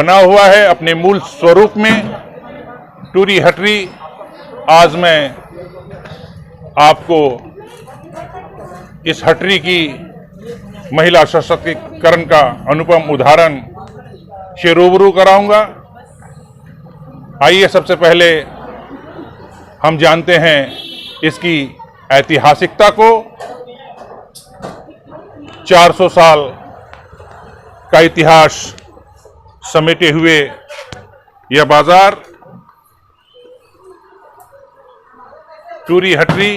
बना हुआ है अपने मूल स्वरूप में। टूरी हटरी आज मैं आपको इस हटरी की महिला सशक्तिकरण का अनुपम उदाहरण से रूबरू कराऊंगा। आइए सबसे पहले हम जानते हैं इसकी ऐतिहासिकता को। 400 साल का इतिहास समेटे हुए यह बाजार टूरी हटरी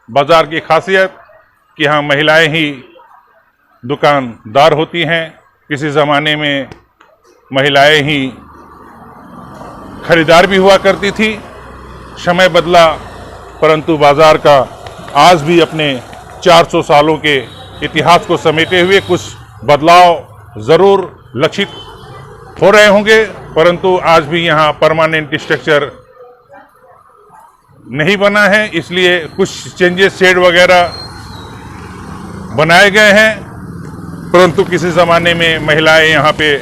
बाजार की खासियत कि यहाँ महिलाएं ही दुकानदार होती हैं। किसी ज़माने में महिलाएं ही खरीदार भी हुआ करती थी। समय बदला परंतु बाजार का आज भी अपने 400 सालों के इतिहास को समेटे हुए कुछ बदलाव ज़रूर लक्षित हो रहे होंगे, परंतु आज भी यहाँ परमानेंट स्ट्रक्चर नहीं बना है, इसलिए कुछ चेंजेस शेड वगैरह बनाए गए हैं। परंतु किसी ज़माने में महिलाएं यहाँ पे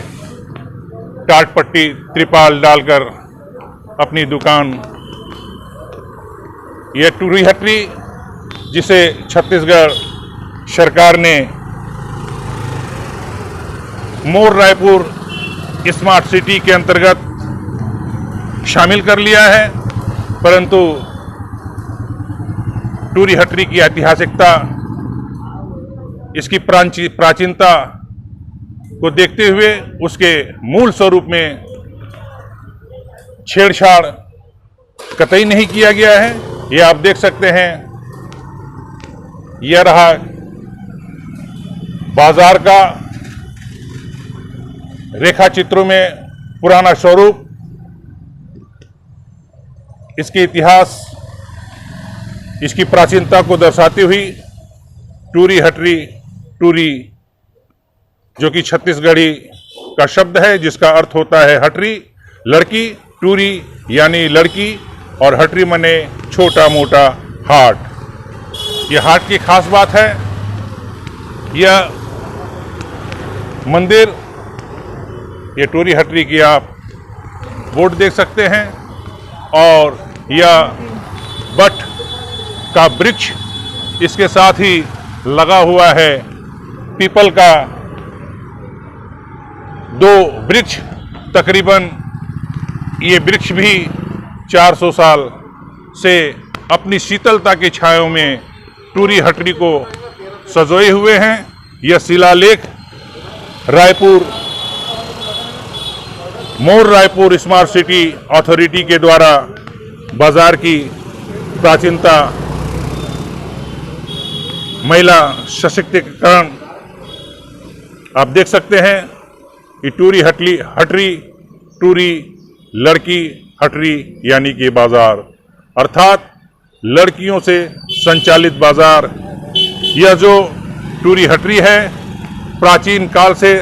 टाट पट्टी त्रिपाल डालकर अपनी दुकान, यह टूरी हटरी जिसे छत्तीसगढ़ सरकार ने मोर रायपुर स्मार्ट सिटी के अंतर्गत शामिल कर लिया है, परंतु टूरी हटरी की ऐतिहासिकता, इसकी प्राचीनता को देखते हुए उसके मूल स्वरूप में छेड़छाड़ कतई नहीं किया गया है। ये आप देख सकते हैं, यह रहा बाजार का रेखा चित्रों में पुराना स्वरूप। इसके इतिहास, इसकी प्राचीनता को दर्शाती हुई टूरी हटरी, टूरी जो कि छत्तीसगढ़ी का शब्द है जिसका अर्थ होता है हटरी लड़की, टूरी यानी लड़की और हटरी माने छोटा मोटा हाट। यह हाट की खास बात है, यह मंदिर, ये टूरी हटरी की आप बोर्ड देख सकते हैं और यह बट का वृक्ष इसके साथ ही लगा हुआ है। पीपल का 2 वृक्ष, तकरीबन ये वृक्ष भी 400 साल से अपनी शीतलता की छायों में टूरी हटरी को सजोए हुए हैं। यह शिलालेख रायपुर मोर रायपुर स्मार्ट सिटी अथॉरिटी के द्वारा बाजार की प्राचीनता, महिला सशक्तिकरण आप देख सकते हैं। कि टूरी हटरी टूरी लड़की हटरी यानी कि बाजार, अर्थात लड़कियों से संचालित बाजार। यह जो टूरी हटरी है प्राचीन काल से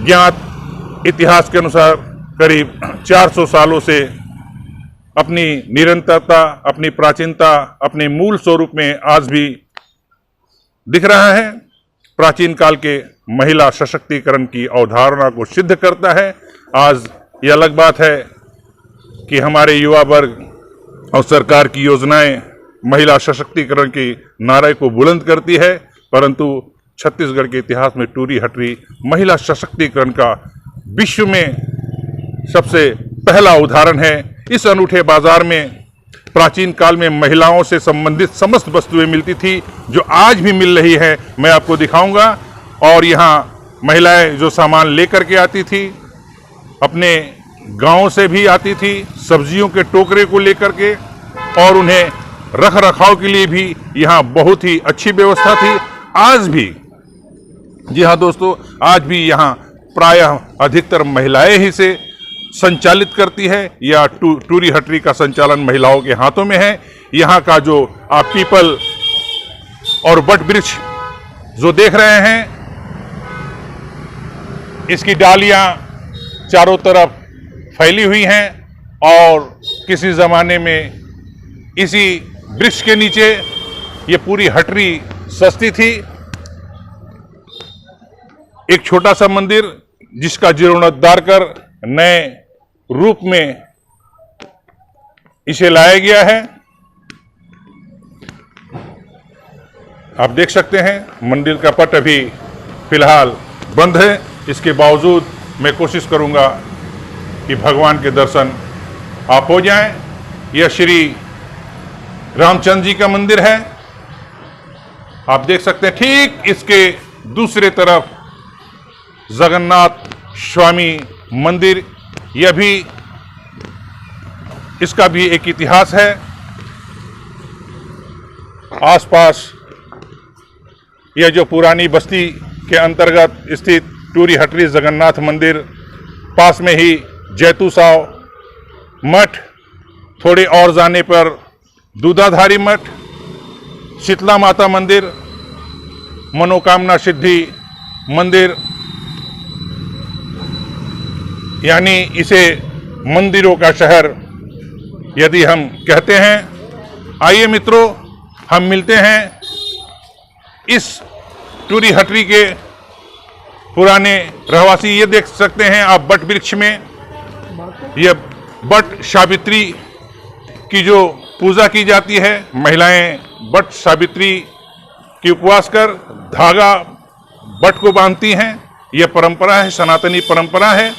ज्ञात इतिहास के अनुसार करीब 400 सालों से अपनी निरंतरता, अपनी प्राचीनता, अपने मूल स्वरूप में आज भी दिख रहा है। प्राचीन काल के महिला सशक्तिकरण की अवधारणा को सिद्ध करता है। आज यह अलग बात है कि हमारे युवा वर्ग और सरकार की योजनाएं महिला सशक्तिकरण के नारे को बुलंद करती है, परंतु छत्तीसगढ़ के इतिहास में टूरी हटरी महिला सशक्तिकरण का विश्व में सबसे पहला उदाहरण है। इस अनूठे बाजार में प्राचीन काल में महिलाओं से संबंधित समस्त वस्तुएं मिलती थी जो आज भी मिल रही है, मैं आपको दिखाऊंगा। और यहाँ महिलाएं जो सामान लेकर के आती थी, अपने गांव से भी आती थी, सब्जियों के टोकरे को लेकर के, और उन्हें रख रखाव के लिए भी यहाँ बहुत ही अच्छी व्यवस्था थी। आज भी, जी हाँ दोस्तों, आज भी यहाँ प्रायः अधिकतर महिलाएं ही से संचालित करती है या टूरी हटरी का संचालन महिलाओं के हाथों में है। यहाँ का जो आप पीपल और वट वृक्ष जो देख रहे हैं, इसकी डालियां चारों तरफ फैली हुई हैं और किसी ज़माने में इसी वृक्ष के नीचे ये पूरी हटरी सस्ती थी। एक छोटा सा मंदिर जिसका जीर्णोद्धार कर नए रूप में इसे लाया गया है। आप देख सकते हैं मंदिर का पट अभी फिलहाल बंद है। इसके बावजूद मैं कोशिश करूंगा कि भगवान के दर्शन आप हो जाएं। यह श्री रामचंद्र जी का मंदिर है। आप देख सकते हैं ठीक इसके दूसरे तरफ जगन्नाथ स्वामी मंदिर, यह भी इसका भी एक इतिहास है। आसपास यह जो पुरानी बस्ती के अंतर्गत स्थित टूरी हटरी जगन्नाथ मंदिर, पास में ही जैतूसाव मठ, थोड़े और जाने पर दूधाधारी मठ, शीतला माता मंदिर, मनोकामना सिद्धि मंदिर, यानी इसे मंदिरों का शहर यदि हम कहते हैं। आइए मित्रों, हम मिलते हैं इस टूरी हटरी के पुराने रहवासी। ये देख सकते हैं आप बट वृक्ष में, यह बट सावित्री की जो पूजा की जाती है। महिलाएं बट सावित्री की उपवास कर धागा बट को बांधती हैं। यह परंपरा है, सनातनी परंपरा है।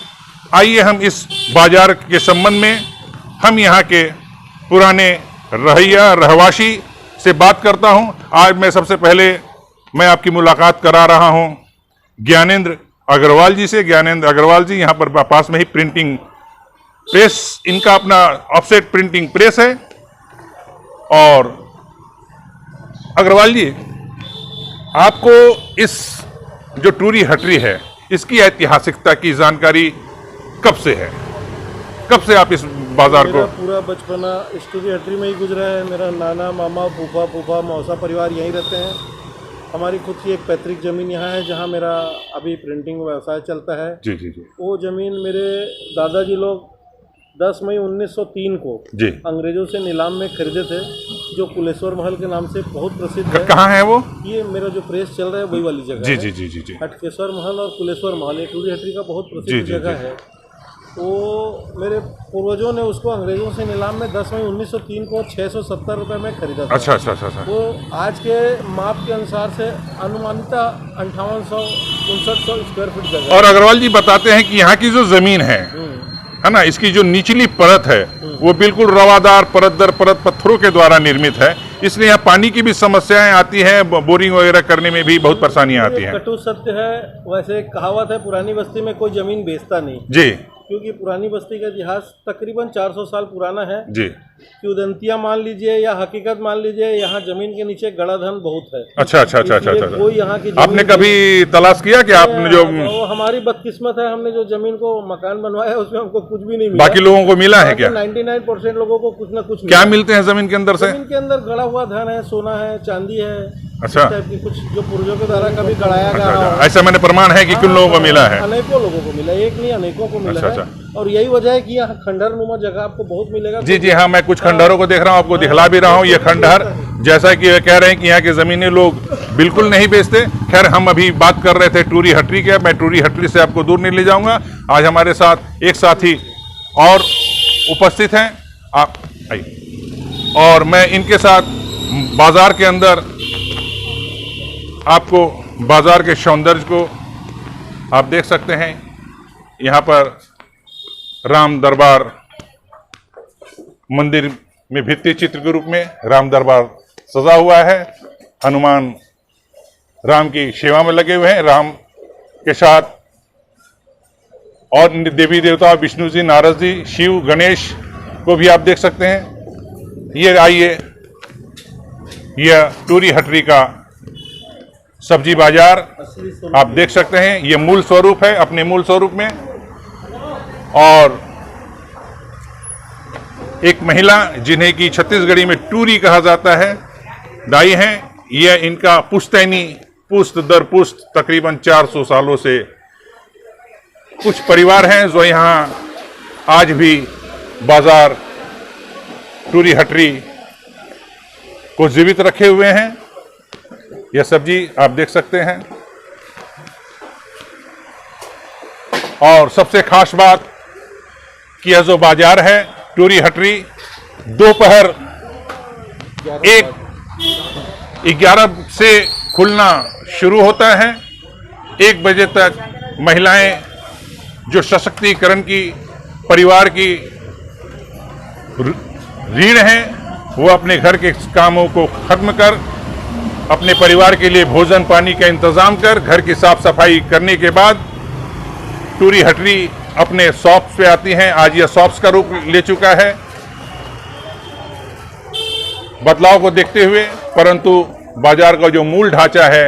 आइए हम इस बाजार के संबंध में हम यहाँ के पुराने रहवासी से बात करता हूँ। आज मैं सबसे पहले मैं आपकी मुलाकात करा रहा हूँ ज्ञानेंद्र अग्रवाल जी से। ज्ञानेंद्र अग्रवाल जी यहाँ पर पास में ही प्रिंटिंग प्रेस, इनका अपना ऑफसेट प्रिंटिंग प्रेस है। और अग्रवाल जी, आपको इस जो टूरी हटरी है इसकी ऐतिहासिकता की जानकारी कब से है? कब से आप इस बाजार को? पूरा बचपना इस टूरी हटरी में ही गुजरा है। मेरा नाना, मामा, फूफा, मौसा परिवार यहीं रहते हैं। हमारी खुद की एक पैतृक ज़मीन यहाँ है जहाँ मेरा अभी प्रिंटिंग व्यवसाय चलता है। जी जी जी। वो ज़मीन मेरे दादाजी लोग 10 मई 1903 को जी अंग्रेजों से नीलाम में खरीदे थे, जो कुलेश्वर महल के नाम से बहुत प्रसिद्ध है। कहाँ है वो? ये मेरा जो प्रेस चल रहा है वही वाली जगह जी है। जी जी जी जी। हटकेश्वर महल और कुलेश्वर महल, ये टूरी हटरी का बहुत प्रसिद्ध जगह है। वो मेरे पूर्वजों ने उसको अंग्रेजों से नीलाम में 10 मई 1903 को 670 रुपये में खरीदा था। अच्छा अच्छा अच्छा। वो आज के माप के अनुसार से अनुमानित 5859 स्क्वायर फीट जगह। और अग्रवाल जी बताते हैं कि यहाँ की जो जमीन है ना, इसकी जो निचली परत है वो बिल्कुल रवादार परत दर परत पत्थरों के द्वारा निर्मित है। इसलिए यहाँ पानी की भी समस्याएं आती हैं, बोरिंग वगैरह करने में भी बहुत परेशानियां आती हैं। कटु सत्य है। वैसे कहावत है, पुरानी बस्ती में कोई जमीन बेचता नहीं जी, क्योंकि पुरानी बस्ती का इतिहास तकरीबन 400 साल पुराना है जी। किंवदंतियां मान लीजिए या हकीकत मान लीजिए, यहाँ जमीन के नीचे गड़ाधन बहुत है। अच्छा अच्छा अच्छा अच्छा। वो यहाँ की आपने कभी तलाश किया कि आपने जो वो हमारी बदकिस्मत है, हमने जो जमीन को मकान बनवाया उसमें हमको कुछ भी नहीं मिला। बाकी लोगों को मिला है क्या? 99% लोगों को कुछ न कुछ क्या मिलते हैं जमीन के अंदर से? जमीन के अंदर गड़ा हुआ धन है, सोना है, चांदी है। अच्छा। कुछ जो पूर्वजों के द्वारा कभी गड़ाया गया अच्छा, ऐसा मैंने प्रमाण है कि किन लोगों को मिला है? अनेकों लोगों को मिला, एक नहीं अनेकों को मिला है। और यही वजह है कि यहाँ खंडहर नुमा जगह आपको बहुत मिलेगा। जी जी हाँ, मैं कुछ खंडहरों को देख रहा हूँ, आपको दिखला भी रहा हूँ। ये खंडहर जैसा कि कह रहे हैं कि यहाँ की जमीनें लोग बिल्कुल नहीं बेचते। खैर, हम अभी बात कर रहे थे टूरी हटरी के। मैं टूरी हटरी से आपको दूर नहीं ले जाऊंगा। आज हमारे साथ एक साथी और उपस्थित हैं, आप आइए, और मैं इनके साथ बाजार के अंदर आपको बाजार के सौंदर्य को आप देख सकते हैं। यहाँ पर राम दरबार मंदिर में भित्ति चित्र के रूप में राम दरबार सजा हुआ है। हनुमान राम की सेवा में लगे हुए हैं, राम के साथ और देवी देवता विष्णु जी, नारद जी, शिव, गणेश को भी आप देख सकते हैं। ये आइए, यह टूरी हटरी का सब्जी बाजार आप देख सकते हैं। ये मूल स्वरूप है, अपने मूल स्वरूप में। और एक महिला जिन्हें की छत्तीसगढ़ी में टूरी कहा जाता है, दाई हैं। यह इनका पुश्तैनी पुश्त दर पुश्त तकरीबन 400 सालों से कुछ परिवार हैं जो यहाँ आज भी बाजार टूरी हटरी को जीवित रखे हुए हैं। यह सब्जी आप देख सकते हैं। और सबसे खास बात कि यह जो बाजार है टूरी हटरी दोपहर 11 से खुलना शुरू होता है। 1 बजे तक महिलाएं जो सशक्तिकरण की परिवार की रीढ़ हैं वो अपने घर के कामों को खत्म कर अपने परिवार के लिए भोजन पानी का इंतजाम कर घर की साफ सफाई करने के बाद टूरी हटरी अपने शॉप्स पे आती हैं। आज यह शॉप्स का रूप ले चुका है बदलाव को देखते हुए, परंतु बाजार का जो मूल ढांचा है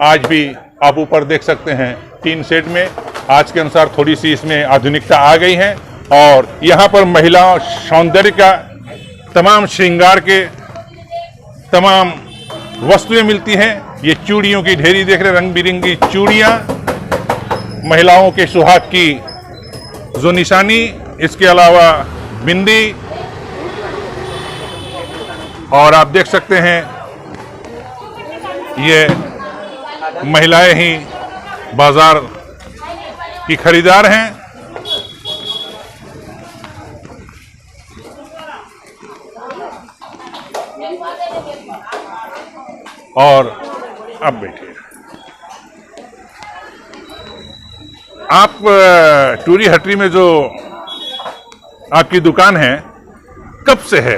आज भी आप ऊपर देख सकते हैं टीन शेड में। आज के अनुसार थोड़ी सी इसमें आधुनिकता आ गई है और यहाँ पर महिला सौंदर्य का तमाम श्रृंगार के तमाम वस्तुएं मिलती हैं। ये चूड़ियों की ढेरी देख रहे, रंग बिरंगी चूड़ियाँ, महिलाओं के सुहाग की जो निशानी, इसके अलावा बिंदी, और आप देख सकते हैं ये महिलाएं ही बाजार की खरीदार हैं। और अब बैठिए आप टूरी हटरी में जो आपकी दुकान है कब से है?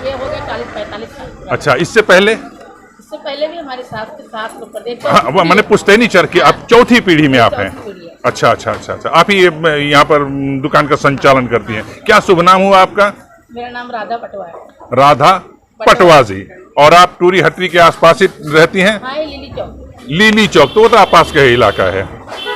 ये हो गया 40-45 साल। अच्छा, इससे पहले भी हमारे सास को प्रदेश। हाँ, मैंने पुश्तैनी चर की, आप चौथी पीढ़ी में आप हैं। अच्छा अच्छा अच्छा अच्छा, आप ही यहाँ पर दुकान का संचालन करती हैं। क्या शुभ नाम हुआ आपका? मेरा नाम राधा पटवा है। राधा पटवा जी। और आप टूरी हटरी के आसपास ही रहती हैं? हाँ, लिली चौक। लीली चौक तो वो तो आसपास का ही इलाका है।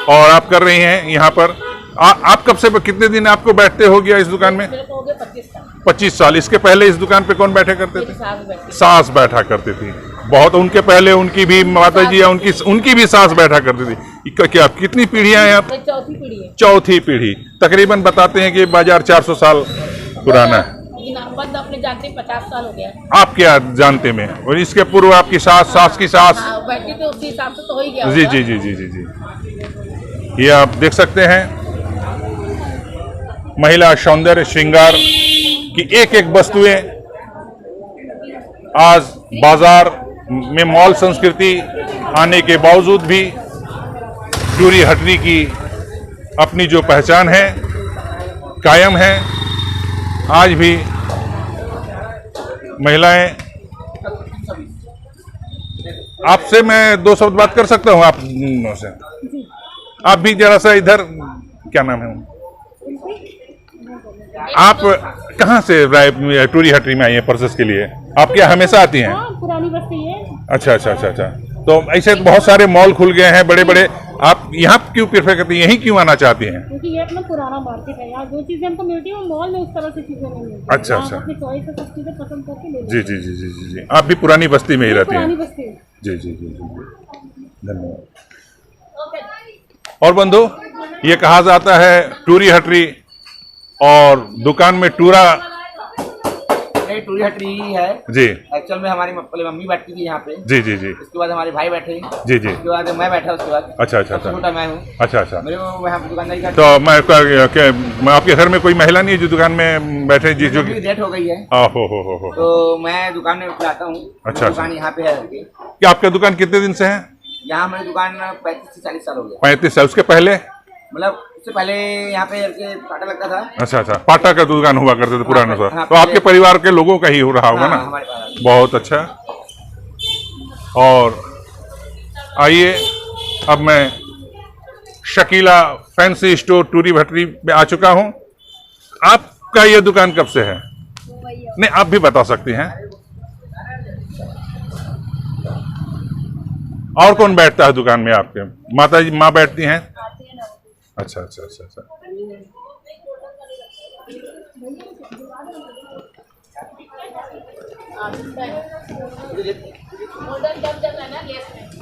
और आप कर रही हैं यहाँ पर आप कब से कितने दिन आपको बैठते हो गया इस दुकान में? मेरे को हो गया 25 साल। 25 साल। इसके पहले इस दुकान पे कौन बैठे करते थे? सास बैठी। सास बैठा करती थी। बहुत उनके पहले उनकी भी माता जी या उनकी भी सास बैठा करती थी। क्या कितनी पीढ़ियां हैं आप? चौथी पीढ़ी है। चौथी पीढ़ी। तकरीबन बताते हैं कि बाजार 400 साल पुराना है। अपने जानते 50 साल हो गया। आप क्या जानते में? और इसके पूर्व आपकी सास की सास बैठी तो उसी हिसाब से तो हो ही गया। जी जी जी जी जी जी। ये आप देख सकते हैं महिला सौंदर्य श्रृंगार की एक एक वस्तुएं आज बाजार में मॉल संस्कृति आने के बावजूद भी टूरी हटरी की अपनी जो पहचान है कायम है। आज भी महिलाएं, आपसे मैं 2 शब्द बात कर सकता हूं आप से? आप भी जरा सा इधर, क्या नाम है? आप कहाँ से टूरी हटरी में आई हैं परचेस के लिए? आप क्या हमेशा आती हैं? पुरानी बस्ती है। अच्छा अच्छा अच्छा अच्छा। तो ऐसे तो बहुत सारे मॉल खुल गए हैं बड़े बड़े, आप यहाँ क्यों प्रेफर करती हैं, यहीं क्यों आना चाहती हैं? क्योंकि ये अपना पुराना मार्केट है, यहाँ जो चीजें हमको मिलती है वो मॉल में उस तरह से चीजें नहीं मिलती। अच्छा अच्छा। अपनी चॉइस से सब चीजें पसंद करके ले जी जी जी जी जी जी। आप भी पुरानी बस्ती में ही रहती पुरानी हैं? बस्ती। जी जी जी जी, धन्यवाद। और बंधु, ये कहा जाता है टूरी हटरी और दुकान में टूरा टूरी हटरी ही है जी। एक्चुअल में हमारी पहले मम्मी बैठती थी यहाँ पे। जी जी जी। उसके बाद हमारे भाई बैठे। जी जी। उसके बाद मैं बैठा। उसके बाद अच्छा अच्छा अच्छा। छोटा मैं हूँ। अच्छा अच्छा। मेरे को यहाँ दुकानदारी का तो मैं आपके घर में कोई महिला नहीं है जो दुकान में बैठे जी? जो डेट हो गई है। हो। तो मैं दुकान में खिलाता हूँ। अच्छा, दुकान यहाँ पे है। क्या आपका दुकान कितने दिन से है? यहाँ हमारी दुकान 35 से 40 साल हो गया। 35 साल। उसके पहले मतलब उससे पहले यहाँ पे कांटा लगता था। अच्छा अच्छा, पाटा का दुकान हुआ करते थे पुराने सा। हाँ, तो आपके परिवार के लोगों का ही हो रहा होगा ना? हमारे पास। बहुत अच्छा। और आइए अब मैं शकीला फैंसी स्टोर टूरी हटरी में आ चुका हूं। आपका ये दुकान कब से है? नहीं, आप भी बता सकती हैं। और कौन बैठता है दुकान में आपके? माता जी, माँ बैठती हैं? अच्छा अच्छा अच्छा अच्छा।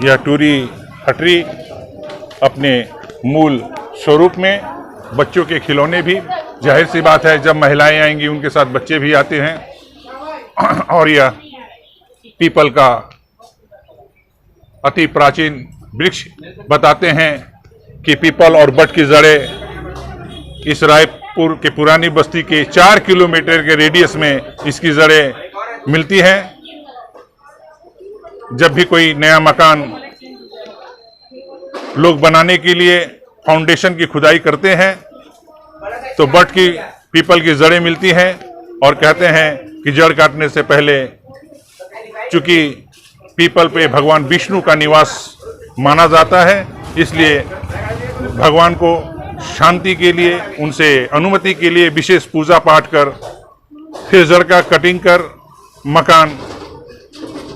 यह टूरी हटरी अपने मूल स्वरूप में बच्चों के खिलौने भी, जाहिर सी बात है जब महिलाएं आएंगी उनके साथ बच्चे भी आते हैं। और यह पीपल का अति प्राचीन वृक्ष बताते हैं कि पीपल और बट की जड़ें इस रायपुर के पुरानी बस्ती के 4 किलोमीटर के रेडियस में इसकी जड़ें मिलती हैं। जब भी कोई नया मकान लोग बनाने के लिए फाउंडेशन की खुदाई करते हैं तो बट की पीपल की जड़ें मिलती हैं और कहते हैं कि जड़ काटने से पहले, चूंकि पीपल पे भगवान विष्णु का निवास माना जाता है, इसलिए भगवान को शांति के लिए, उनसे अनुमति के लिए विशेष पूजा पाठ कर फिर जड़ का कटिंग कर मकान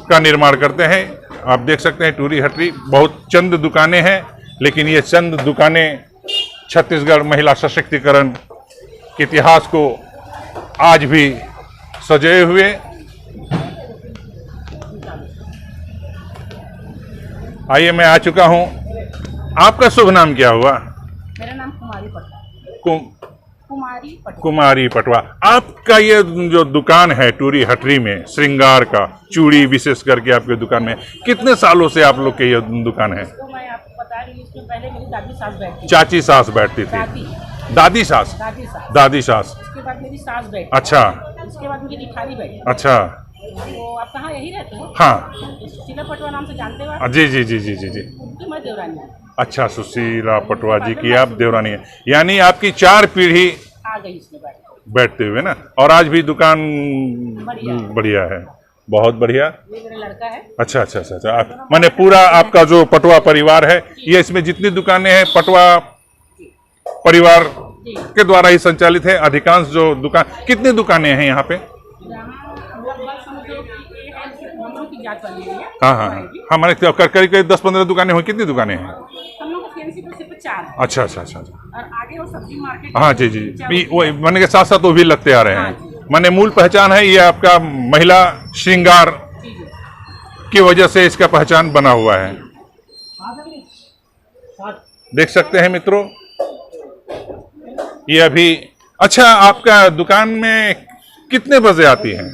का निर्माण करते हैं। आप देख सकते हैं टूरी हटरी बहुत चंद दुकानें हैं, लेकिन ये चंद दुकानें छत्तीसगढ़ महिला सशक्तिकरण के इतिहास को आज भी सजाए हुए। आइए, मैं आ चुका हूं। आपका शुभ नाम क्या हुआ? मेरा नाम कुमारी पटवा। कुमारी पटवा। आपका ये जो दुकान है टूरी हटरी में श्रृंगार का, चूड़ी विशेष करके आपके दुकान में कितने सालों से आप लोग के ये दुकान है? तो मैं आपको बता रही हूँ, इसमें पहले मेरी दादी सास बैठती थी। चाची सास बैठती थी? दादी सास। दादी सास। उसके बाद मेरी सास बैठी। अच्छा। उसके बाद मेरी निठारी बैठी। अच्छा। तो आप कहाँ यही रहते हो? हाँ। सुशीला पटवा नाम से जानते हो आप? जी जी जी जी जी जी। उनकी मैं देवरानी हूँ। अच्छा, सुशीला पटवा जी की आप देवरानी है, यानी आपकी 4 पीढ़ी आ गई इसमें बैठते हुए ना। और आज भी दुकान बढ़िया है, बहुत बढ़िया। ये मेरा लड़का है। अच्छा अच्छा अच्छा अच्छा। माने पूरा आपका जो पटवा परिवार है, ये इसमें जितनी दुकानें हैं पटवा परिवार के द्वारा ही संचालित है। अधिकांश जो दुकान, कितनी दुकानें हैं यहाँ पे? हाँ हाँ हाँ, हमारे करीब 10-15 दुकानें हुई। कितनी दुकानें हैं? हम लोग को सिर्फ 4 है। अच्छा अच्छा अच्छा। और आगे वो सब्जी मार्केट। हाँ जी जी, वो मैंने के साथ साथ वो भी लगते आ रहे हैं। मैंने मूल पहचान है ये आपका महिला श्रृंगार की वजह से इसका पहचान बना हुआ है। देख सकते हैं मित्रों, ये अभी। अच्छा, आपका दुकान में कितने बजे आती हैं?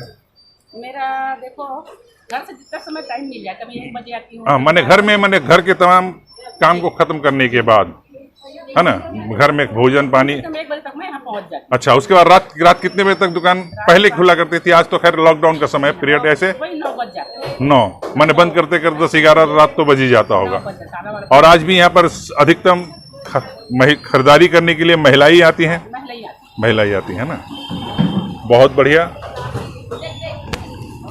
मेरा देखो, घर से जितना समय टाइम मिल जाए, कभी 1 बजे आती हूँ। हाँ, मैंने घर के तमाम काम को खत्म करने के बाद, है ना, घर में भोजन पानी। 1 बजे तक मैं यहाँ पहुँच जाती। अच्छा, उसके बाद रात कितने बजे तक दुकान पहले खुला करती थी? आज तो खैर लॉकडाउन का समय पीरियड ऐसे वही 9 बज जाते। 9 मैंने बंद करते 10-11 रात तो बज ही जाता होगा। और आज भी यहाँ पर अधिकतम खरीदारी करने के लिए महिलाएं आती हैं। महिलाएं आती हैं ना, बहुत बढ़िया।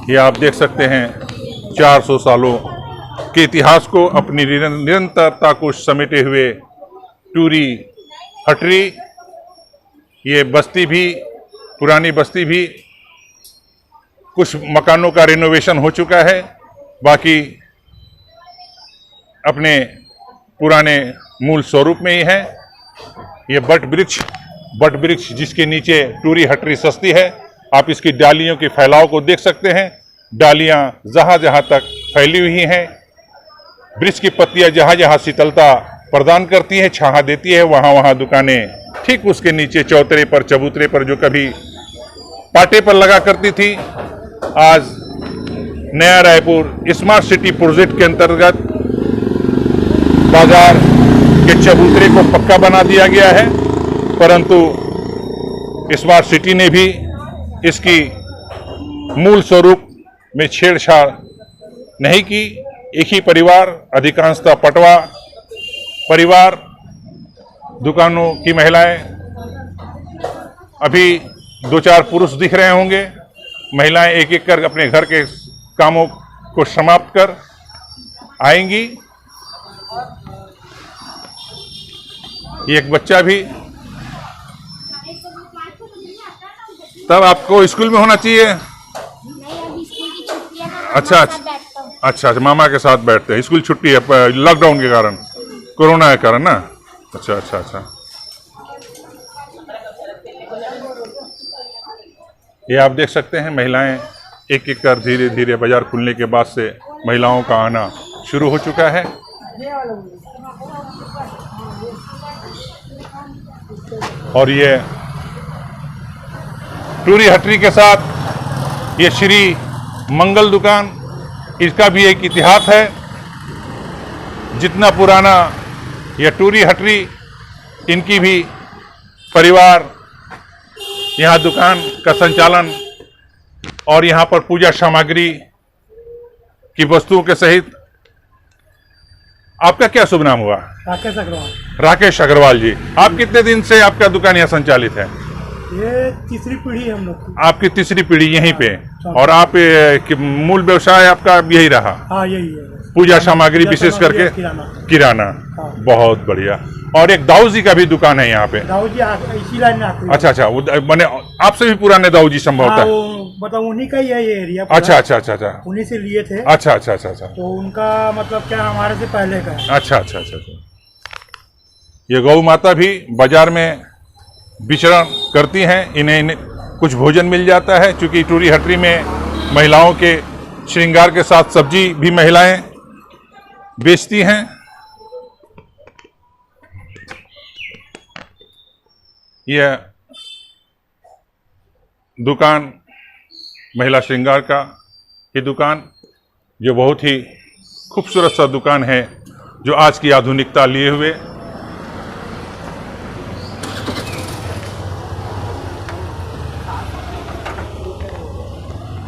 ये आप देख सकते हैं 400 सालों के इतिहास को, अपनी निरंतरता को समेटे हुए टूरी हटरी। ये बस्ती भी, पुरानी बस्ती भी, कुछ मकानों का रिनोवेशन हो चुका है, बाकी अपने पुराने मूल स्वरूप में ही है। ये बट वृक्ष जिसके नीचे टूरी हटरी सस्ती है। आप इसकी डालियों के फैलाव को देख सकते हैं। डालियां जहां जहां तक फैली हुई हैं। वृक्ष की पत्तियां जहां जहां शीतलता प्रदान करती हैं, छाया देती है, वहां वहां दुकानें ठीक उसके नीचे चौतरे पर, चबूतरे पर जो कभी पाटे पर लगा करती थी, आज नया रायपुर स्मार्ट सिटी प्रोजेक्ट के अंतर्गत बाजार के चबूतरे को पक्का बना दिया गया है। परंतु स्मार्ट सिटी ने भी इसकी मूल स्वरूप में छेड़छाड़ नहीं की। एक ही परिवार, अधिकांशतः पटवा परिवार, दुकानों की महिलाएं, अभी 2-4 पुरुष दिख रहे होंगे। महिलाएं एक एक कर अपने घर के कामों को समाप्त कर आएंगी। एक बच्चा भी, तब आपको स्कूल में होना चाहिए। अच्छा अच्छा, मामा के साथ बैठते हैं। स्कूल छुट्टी है लॉकडाउन के कारण, कोरोना के कारण ना। अच्छा अच्छा अच्छा। ये आप देख सकते हैं महिलाएं एक एक कर धीरे धीरे बाजार खुलने के बाद से महिलाओं का आना शुरू हो चुका है। और ये टूरी हटरी के साथ ये श्री मंगल दुकान, इसका भी एक इतिहास है। जितना पुराना यह टूरी हटरी, इनकी भी परिवार यहाँ दुकान का संचालन और यहाँ पर पूजा सामग्री की वस्तुओं के सहित। आपका क्या शुभ नाम हुआ? राकेश अग्रवाल। राकेश अग्रवाल जी, आप कितने दिन से आपका दुकान यहाँ संचालित है? ये तीसरी पीढ़ी है हम लोग की। आपकी तीसरी पीढ़ी यहीं पे, और आप मूल व्यवसाय आपका यही रहा? हाँ यही है, पूजा सामग्री विशेष करके किराना। बहुत बढ़िया। और एक दाऊ जी का भी दुकान है यहाँ पे? दाऊ जी इसी लाइन में आते हैं। अच्छा, वो मैंने आपसे भी पुराने दाऊ जी संभवतः? मतलब उन्हीं का ही है ये एरिया पूरा। अच्छा, उन्हीं से लिए थे। अच्छा। तो उनका मतलब क्या हमारे से पहले का है। अच्छा। ये गौ माता भी बाजार में विचरण करती हैं, इन्हें कुछ भोजन मिल जाता है, क्योंकि टूरी हटरी में महिलाओं के श्रृंगार के साथ सब्जी भी महिलाएं बेचती हैं। यह दुकान महिला श्रृंगार की दुकान, जो बहुत ही खूबसूरत सा दुकान है, जो आज की आधुनिकता लिए हुए।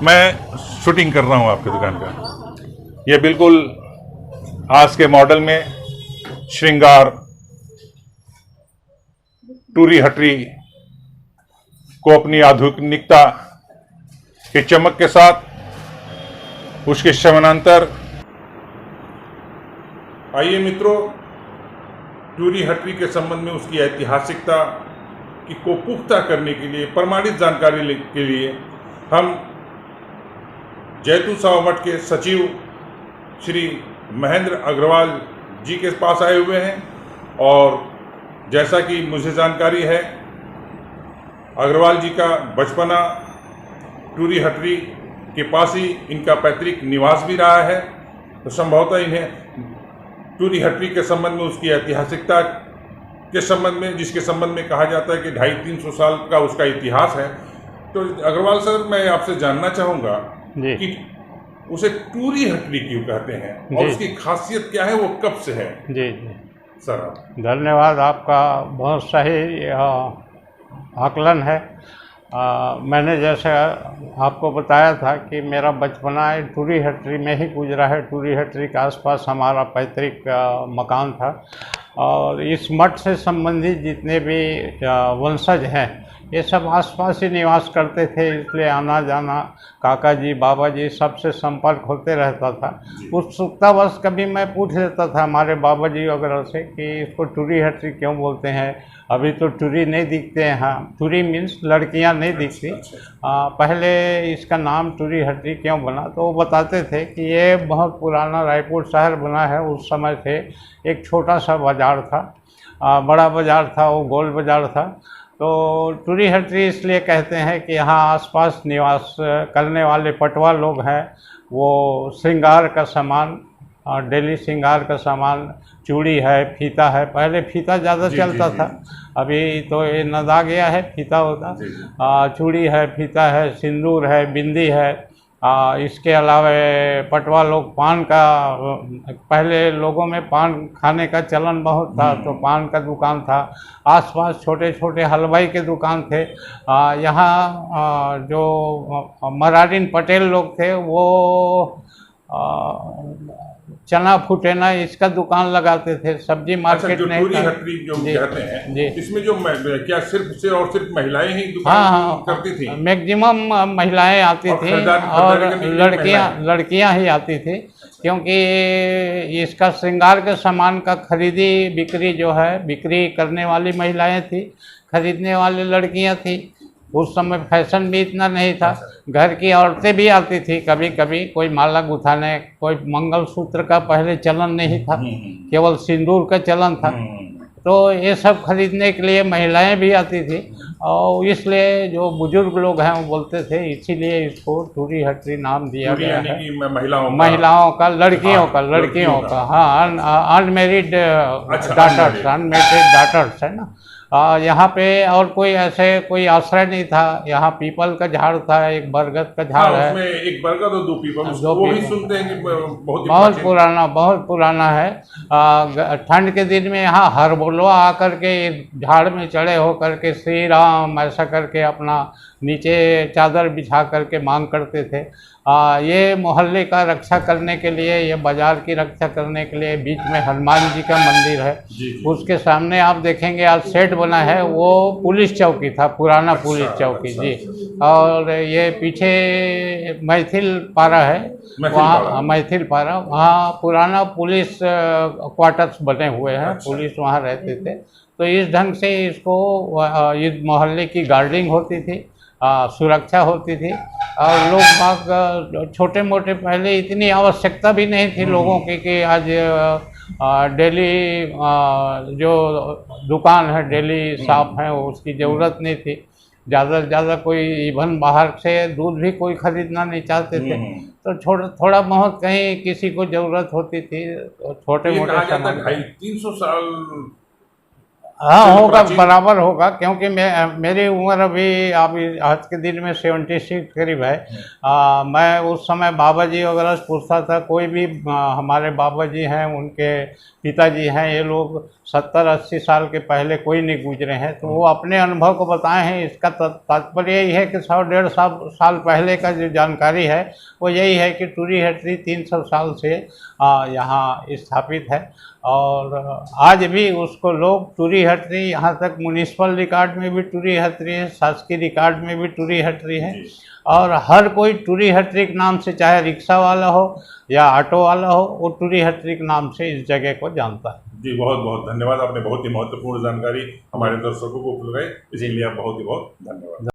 मैं शूटिंग कर रहा हूं आपकी दुकान का। यह बिल्कुल आज के मॉडल में श्रृंगार टूरी हटरी को अपनी आधुनिकता की चमक के साथ उसके समानांतर। आइए मित्रों, टूरी हटरी के संबंध में उसकी ऐतिहासिकता को पुख्ता करने के लिए, प्रमाणित जानकारी के लिए हम जैतू साव मठ के सचिव श्री महेंद्र अग्रवाल जी के पास आए हुए हैं। और जैसा कि मुझे जानकारी है, अग्रवाल जी का बचपना टूरी हटरी के पास ही इनका पैतृक निवास भी रहा है। तो संभवतः इन्हें टूरी हटरी के संबंध में, उसकी ऐतिहासिकता के संबंध में, जिसके संबंध में कहा जाता है कि 250-300 साल का उसका इतिहास है। तो अग्रवाल सर, मैं आपसे जानना चाहूँगा कि उसे टूरी हटरी क्यों कहते हैं और उसकी खासियत क्या है, वो कब से है? जी सर, धन्यवाद, आपका बहुत सही आकलन है। मैंने जैसे आपको बताया था कि मेरा बचपना टूरी हटरी में ही गुजरा है। टूरी हटरी के आसपास हमारा पैतृक मकान था, और इस मठ से संबंधित जितने भी वंशज हैं, ये सब आसपास ही निवास करते थे, इसलिए आना जाना, काका जी, बाबा जी, सबसे संपर्क होते रहता था। उत्सुकतावश कभी मैं पूछ लेता था हमारे बाबा जी वगैरह से कि इसको टूरी हटरी क्यों बोलते हैं, अभी तो टूरी नहीं दिखते हैं। हाँ, टूरी मीन्स लड़कियां नहीं दिखती। पहले इसका नाम टूरी हटरी क्यों बना, तो वो बताते थे कि ये बहुत पुराना रायपुर शहर बना है, उस समय से एक छोटा सा बाज़ार था, बड़ा बाज़ार था, वो गोल बाज़ार था। तो टूरी हटरी इसलिए कहते हैं कि यहाँ आसपास निवास करने वाले पटवा लोग हैं, वो श्रृंगार का सामान, डेली श्रृंगार का सामान, चूड़ी है, फीता है। पहले फीता ज़्यादा चलता था, अभी तो ये नदा गया है, फीता होता। चूड़ी है, फीता है, सिंदूर है, बिंदी है। इसके अलावा पटवा लोग पान का, पहले लोगों में पान खाने का चलन बहुत था, तो पान का दुकान था। आसपास छोटे छोटे हलवाई के दुकान थे। यहाँ जो मराठीन पटेल लोग थे, वो चना फुटेना इसका दुकान लगाते थे, सब्जी मार्केट जो नहीं टूरी था। हटरी जो कहते हैं, जी, इसमें जो क्या सिर्फ महिलाएं ही दुकान हाँ करती थी? मैक्सिमम महिलाएं आती थी और लड़कियां ही आती थी, क्योंकि इसका श्रृंगार के सामान का खरीदी बिक्री जो है, बिक्री करने वाली महिलाएं थी, खरीदने वाली लड़कियां थी। उस समय फैशन भी इतना नहीं था, घर की औरतें भी आती थी कभी कभी, कोई माला गुथाने, कोई मंगलसूत्र का पहले चलन नहीं था, केवल सिंदूर का चलन था। तो ये सब खरीदने के लिए महिलाएं भी आती थी, और इसलिए जो बुजुर्ग लोग हैं वो बोलते थे, इसीलिए इसको टूरी हटरी नाम दिया गया है। महिलाओं का, लड़कियों का, हाँ, अनमेरिड डाटर्स, अनमेरिड डाटर्स है ना, यहाँ पे और कोई ऐसे कोई आश्रय नहीं था। यहाँ पीपल का झाड़ था, एक बरगद का झाड़ है, उसमें एक बरगद और 2 पीपल, दो वो भी पीपल। सुनते हैं कि बहुत ही बहुत प्राचीन- बहुत पुराना है। ठंड के दिन में यहाँ हरबोलवा आकर के झाड़ में चढ़े होकर के श्री राम ऐसा करके अपना नीचे चादर बिछा करके मांग करते थे। ये मोहल्ले का रक्षा करने के लिए, ये बाजार की रक्षा करने के लिए बीच में हनुमान जी का मंदिर है। जी, जी। उसके सामने आप देखेंगे आज सेट बना है, वो पुलिस चौकी था, पुराना पुलिस चौकी जी। और ये पीछे मैथिल पारा है, मैथिल पारा। वहाँ मैथिल पारा, वहाँ पुराना पुलिस क्वार्टर्स बने हुए हैं। अच्छा। पुलिस वहाँ रहते थे। तो इस ढंग से इसको इस मोहल्ले की गार्डिंग होती थी, सुरक्षा होती थी। और लोग बाग छोटे मोटे, पहले इतनी आवश्यकता भी नहीं थी लोगों की कि आज डेली जो दुकान है डेली शॉप है उसकी ज़रूरत नहीं थी। ज़्यादा से ज़्यादा कोई इवन बाहर से दूध भी कोई ख़रीदना नहीं चाहते थे। तो थोड़ा बहुत कहीं किसी को ज़रूरत होती थी तो छोटे ये मोटे कहा जाता है सामान। 350 साल हाँ होगा, प्राचीन- बराबर होगा, क्योंकि मेरी उम्र अभी आज के दिन में 76 करीब है। मैं उस समय बाबा जी वगैरह से पूछता था, कोई भी हमारे बाबा जी हैं, उनके पिताजी हैं, ये लोग 70-80 साल के पहले कोई नहीं गुजरे हैं, तो वो अपने अनुभव को बताए हैं। इसका तात्पर्य यही है कि 100-150 साल पहले का जो जानकारी है वो यही है कि टूरी हटरी 300 साल से यहाँ स्थापित है। और आज भी उसको लोग टूरी हटरी, यहाँ तक म्युनिसिपल रिकॉर्ड में भी टूरी हटरी है, शासकीय रिकॉर्ड में भी टूरी हटरी है। और हर कोई टूरी हटरी के नाम से, चाहे रिक्शा वाला हो या ऑटो वाला हो, वो टूरी हटरी के नाम से इस जगह को जानता है। जी, बहुत बहुत धन्यवाद। आपने बहुत ही महत्वपूर्ण जानकारी हमारे दर्शकों को उपलब्ध कराई, इसके लिए आप बहुत ही बहुत धन्यवाद।